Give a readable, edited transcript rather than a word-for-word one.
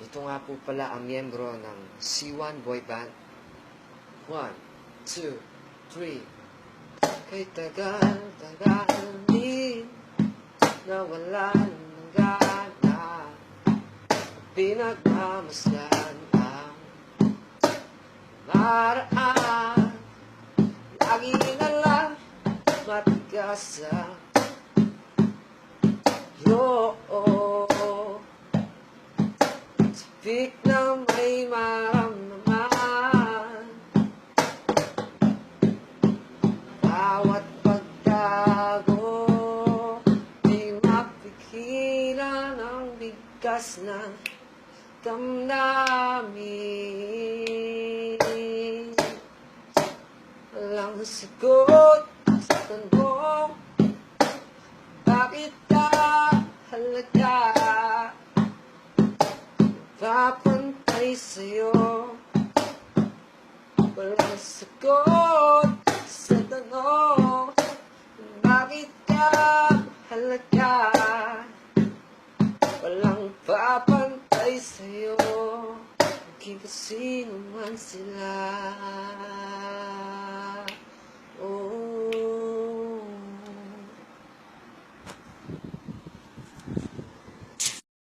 Ito nga po pala ang miyembro ng C1 Boy Band. 1, 2, 3. Kay tagal-tagal din nawalan ng gana, pinagmamasdan ang maraan. Lagi na lang matigas sa loob, sabik na may maramdaman. Bawat pagtago di mapigilan ang bigkas ng damdamin. Walang sagot sa tanong, bakit ka halaga? Papantay sa'yo. Walang sagot sa tanong, bakit ka halaga? Walang papantay sa'yo, maging kasino man sila.